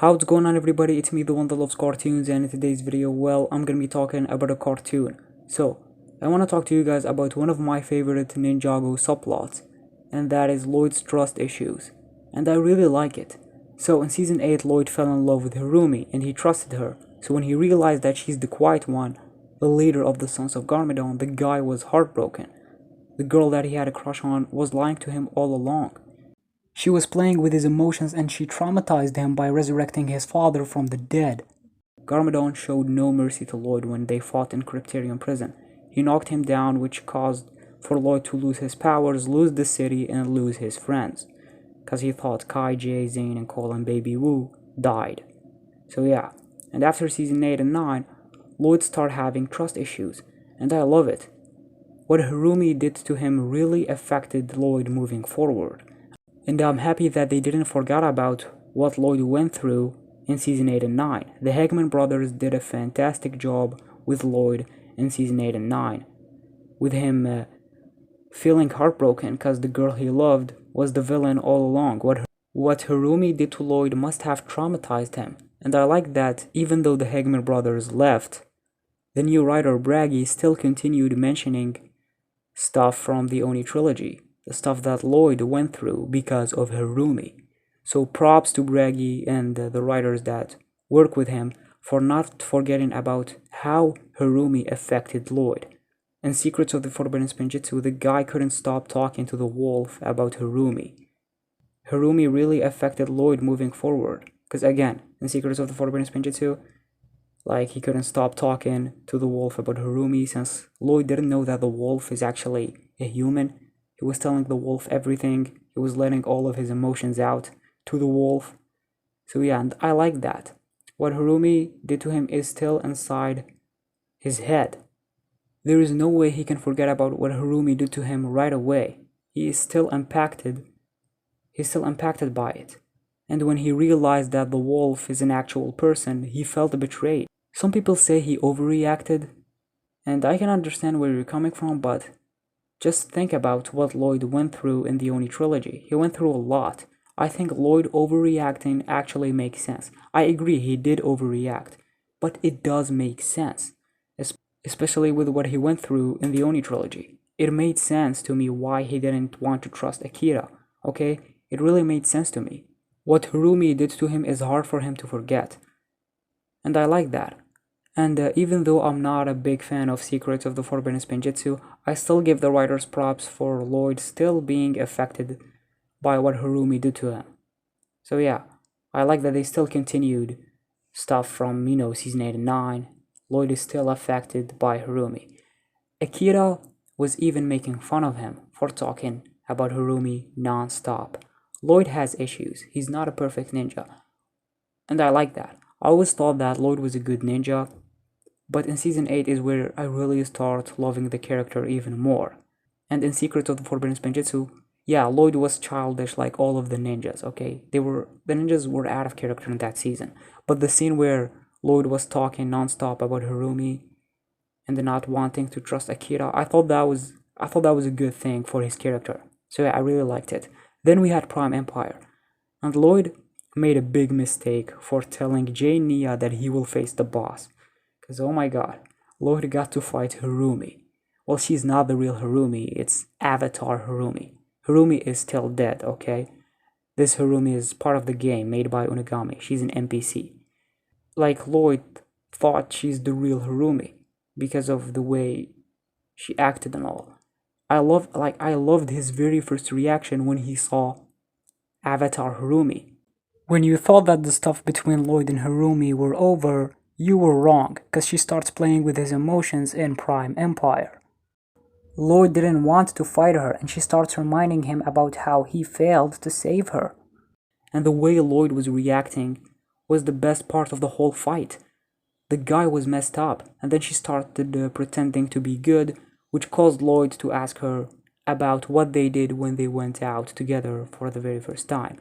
How's going on, everybody? It's me, the one that loves cartoons, and in today's video, well, I'm gonna be talking about a cartoon. So, I want to talk to you guys about one of my favorite Ninjago subplots, and that is Lloyd's trust issues. And I really like it. So, in season 8, Lloyd fell in love with Hirumi, and he trusted her. So when he realized that she's the quiet one, the leader of the Sons of Garmadon, the guy was heartbroken. The girl that he had a crush on was lying to him all along. She was playing with his emotions, and she traumatized him by resurrecting his father from the dead. Garmadon showed no mercy to Lloyd when they fought in Crypterium prison. He knocked him down, which caused for Lloyd to lose his powers, lose the city, and lose his friends. Cause he thought Kai, Jay, Zane, and Cole and Baby Wu died. So yeah, and after season 8 and 9, Lloyd started having trust issues, and I love it. What Hirumi did to him really affected Lloyd moving forward. And I'm happy that they didn't forget about what Lloyd went through in season 8 and 9. The Hegman brothers did a fantastic job with Lloyd in season 8 and 9. With him feeling heartbroken because the girl he loved was the villain all along. What Hirumi did to Lloyd must have traumatized him. And I like that even though the Hegman brothers left, the new writer Bragi still continued mentioning stuff from the Oni trilogy. The stuff that Lloyd went through because of Hirumi. So props to Bragi and the writers that work with him for not forgetting about how Hirumi affected Lloyd. In Secrets of the Forbidden Spinjitzu, the guy couldn't stop talking to the wolf about Hirumi. Hirumi really affected Lloyd moving forward. Because again, in Secrets of the Forbidden Spinjitzu, he couldn't stop talking to the wolf about Hirumi since Lloyd didn't know that the wolf is actually a human. He was telling the wolf everything. He was letting all of his emotions out to the wolf. So yeah, and I like that. What Hirumi did to him is still inside his head. There is no way he can forget about what Hirumi did to him right away. He is still impacted. He's still impacted by it. And when he realized that the wolf is an actual person, he felt betrayed. Some people say he overreacted, and I can understand where you're coming from, but just think about what Lloyd went through in the Oni trilogy. He went through a lot. I think Lloyd overreacting actually makes sense. I agree he did overreact, but it does make sense. Especially with what he went through in the Oni trilogy. It made sense to me why he didn't want to trust Akira, okay? It really made sense to me. What Hirumi did to him is hard for him to forget. And I like that. And even though I'm not a big fan of Secrets of the Forbidden Spinjitzu, I still give the writers props for Lloyd still being affected by what Hirumi did to him. So yeah, I like that they still continued stuff from, season 8 and 9. Lloyd is still affected by Hirumi. Akira was even making fun of him for talking about Hirumi non-stop. Lloyd has issues. He's not a perfect ninja. And I like that. I always thought that Lloyd was a good ninja, but in season 8 is where I really start loving the character even more. And in Secrets of the Forbidden Spinjitzu, yeah, Lloyd was childish like all of the ninjas, okay? The ninjas were out of character in that season. But the scene where Lloyd was talking non-stop about Hirumi and not wanting to trust Akira, I thought that was a good thing for his character. So yeah, I really liked it. Then we had Prime Empire. And Lloyd made a big mistake for telling Jay Nia that he will face the boss. Because oh my god, Lloyd got to fight Hirumi. Well, she's not the real Hirumi, it's Avatar Hirumi. Hirumi is still dead, okay? This Hirumi is part of the game made by Unigami. She's an NPC. Lloyd thought she's the real Hirumi because of the way she acted and all. I loved his very first reaction when he saw Avatar Hirumi. When you thought that the stuff between Lloyd and Hirumi were over, you were wrong, because she starts playing with his emotions in Prime Empire. Lloyd didn't want to fight her, and she starts reminding him about how he failed to save her. And the way Lloyd was reacting was the best part of the whole fight. The guy was messed up, and then she started pretending to be good, which caused Lloyd to ask her about what they did when they went out together for the very first time.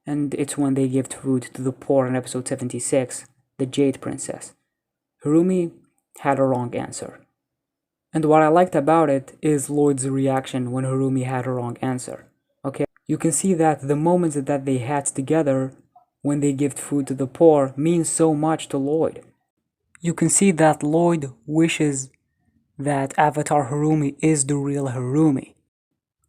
And it's when they gave food to the poor in episode 76, the Jade Princess. Hirumi had a wrong answer. And what I liked about it is Lloyd's reaction when Hirumi had a wrong answer. Okay, you can see that the moments that they had together when they gift food to the poor means so much to Lloyd. You can see that Lloyd wishes that Avatar Harumi is the real Harumi.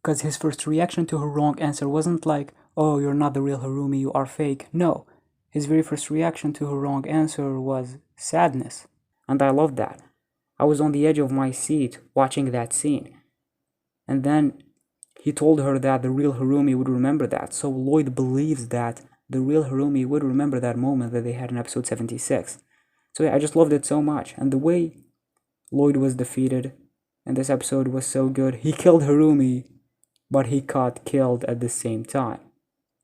Because his first reaction to her wrong answer wasn't like, oh, you're not the real Harumi, you are fake. No, his very first reaction to her wrong answer was sadness. And I loved that. I was on the edge of my seat watching that scene. And then he told her that the real Harumi would remember that. So Lloyd believes that the real Harumi would remember that moment that they had in episode 76. So yeah, I just loved it so much. And the way Lloyd was defeated in this episode was so good. He killed Harumi, but he got killed at the same time.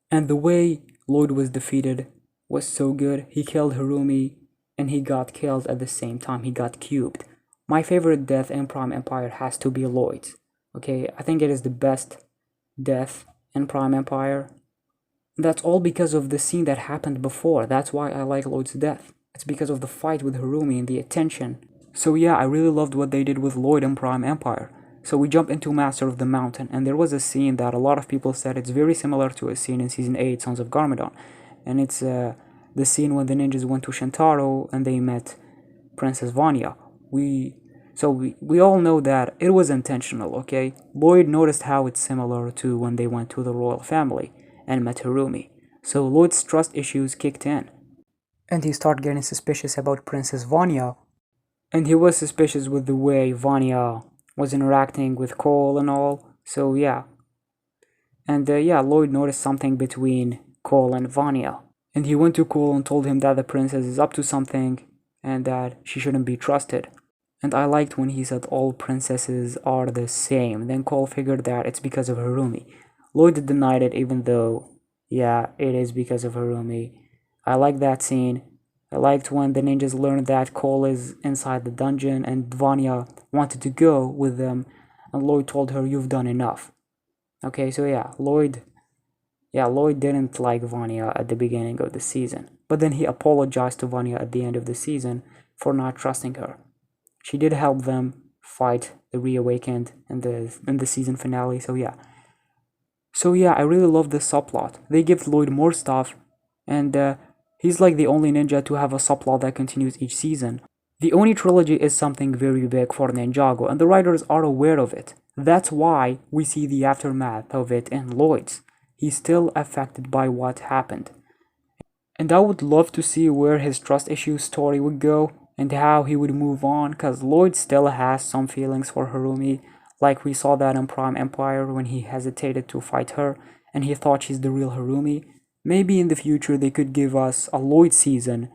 And the way Lloyd was defeated was so good. He killed Harumi and he got killed at the same time. He got cubed. My favorite death in Prime Empire has to be Lloyd's. Okay, I think it is the best death in Prime Empire. That's all because of the scene that happened before. That's why I like Lloyd's death. It's because of the fight with Harumi and the attention. So yeah, I really loved what they did with Lloyd in Prime Empire. So we jump into Master of the Mountain, and there was a scene that a lot of people said it's very similar to a scene in Season 8, Sons of Garmadon. And it's the scene when the ninjas went to Shintaro and they met Princess Vanya. We all know that it was intentional, okay? Lloyd noticed how it's similar to when they went to the royal family and met Harumi. So Lloyd's trust issues kicked in. And he started getting suspicious about Princess Vanya. And he was suspicious with the way Vanya was interacting with Cole and all. So yeah. And yeah, Lloyd noticed something between Cole and Vanya. And he went to Cole and told him that the princess is up to something and that she shouldn't be trusted. And I liked when he said all princesses are the same. Then Cole figured that it's because of Harumi. Lloyd denied it, even though, yeah, it is because of Harumi. I liked that scene. I liked when the ninjas learned that Cole is inside the dungeon and Vanya wanted to go with them, and Lloyd told her, you've done enough. Okay, so yeah, Lloyd didn't like Vanya at the beginning of the season, but then he apologized to Vanya at the end of the season for not trusting her. She did help them fight the Reawakened in the season finale, so yeah. So yeah, I really love this subplot. They give Lloyd more stuff, and he's like the only ninja to have a subplot that continues each season. The Oni trilogy is something very big for Ninjago, and the writers are aware of it. That's why we see the aftermath of it in Lloyd's. He's still affected by what happened. And I would love to see where his trust issue story would go and how he would move on, cause Lloyd still has some feelings for Harumi, like we saw that in Prime Empire when he hesitated to fight her and he thought she's the real Harumi. Maybe in the future they could give us a Lloyd season,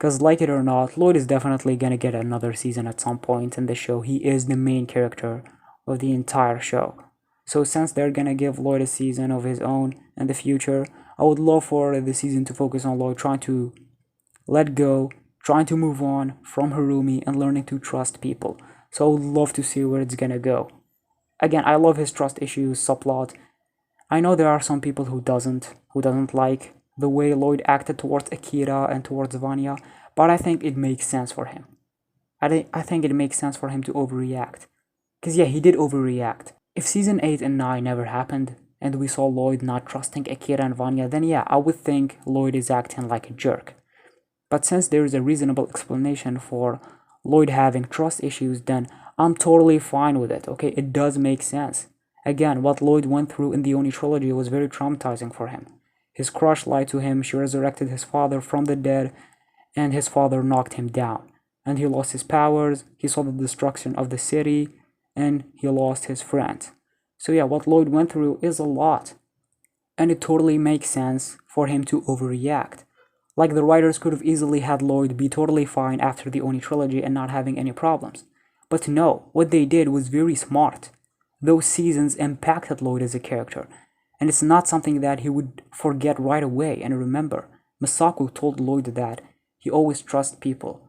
cause like it or not, Lloyd is definitely gonna get another season at some point in the show. He is the main character of the entire show. So since they're gonna give Lloyd a season of his own in the future, I would love for the season to focus on Lloyd trying to let go, trying to move on from Harumi and learning to trust people. So I would love to see where it's gonna go. Again, I love his trust issues subplot. I know there are some people who doesn't like the way Lloyd acted towards Akira and towards Vanya, but I think it makes sense for him. I think it makes sense for him to overreact. Cause yeah, he did overreact. If season 8 and 9 never happened, and we saw Lloyd not trusting Akira and Vanya, then yeah, I would think Lloyd is acting like a jerk. But since there is a reasonable explanation for Lloyd having trust issues, then I'm totally fine with it, okay? It does make sense. Again, what Lloyd went through in the Oni trilogy was very traumatizing for him. His crush lied to him, she resurrected his father from the dead, and his father knocked him down. And he lost his powers, he saw the destruction of the city, and he lost his friends. So yeah, what Lloyd went through is a lot. And it totally makes sense for him to overreact. Like the writers could have easily had Lloyd be totally fine after the Oni trilogy and not having any problems. But no, what they did was very smart. Those seasons impacted Lloyd as a character, and it's not something that he would forget right away and remember. Misako told Lloyd that he always trusts people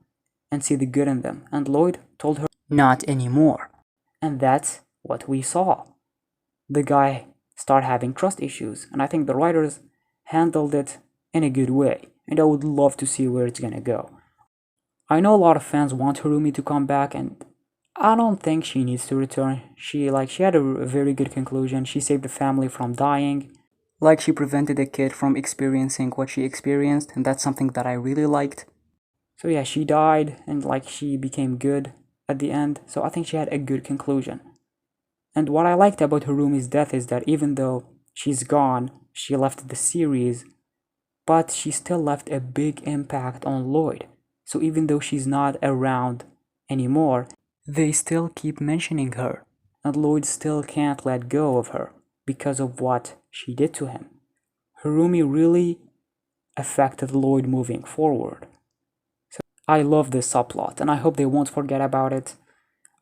and see the good in them, and Lloyd told her not anymore. And that's what we saw. The guy started having trust issues, and I think the writers handled it in a good way, and I would love to see where it's gonna go. I know a lot of fans want Harumi to come back, and I don't think she needs to return. She had a very good conclusion. She saved the family from dying. Like she prevented the kid from experiencing what she experienced, and that's something that I really liked. So yeah, she died and like she became good at the end, so I think she had a good conclusion. And what I liked about Harumi's death is that even though she's gone, she left the series, but she still left a big impact on Lloyd. So even though she's not around anymore, they still keep mentioning her, and Lloyd still can't let go of her because of what she did to him. Harumi really affected Lloyd moving forward. So I love this subplot, and I hope they won't forget about it.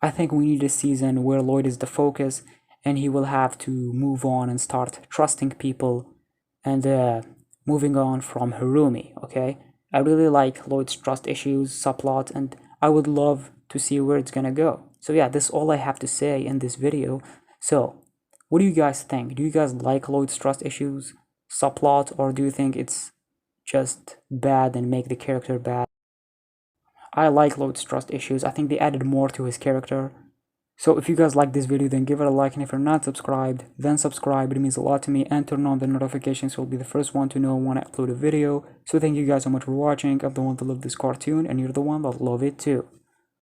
I think we need a season where Lloyd is the focus, and he will have to move on and start trusting people and moving on from Harumi, okay? I really like Lloyd's trust issues subplot, and I would love to see where it's gonna go. So yeah, this is all I have to say in this video. So, what do you guys think? Do you guys like Lloyd's trust issues subplot, or do you think it's just bad and make the character bad? I like Lloyd's trust issues. I think they added more to his character. So if you guys like this video, then give it a like, and if you're not subscribed, then subscribe. It means a lot to me, and turn on the notifications so you'll be the first one to know when I upload a video. So thank you guys so much for watching. I'm the one that loved this cartoon, and you're the one that love it too.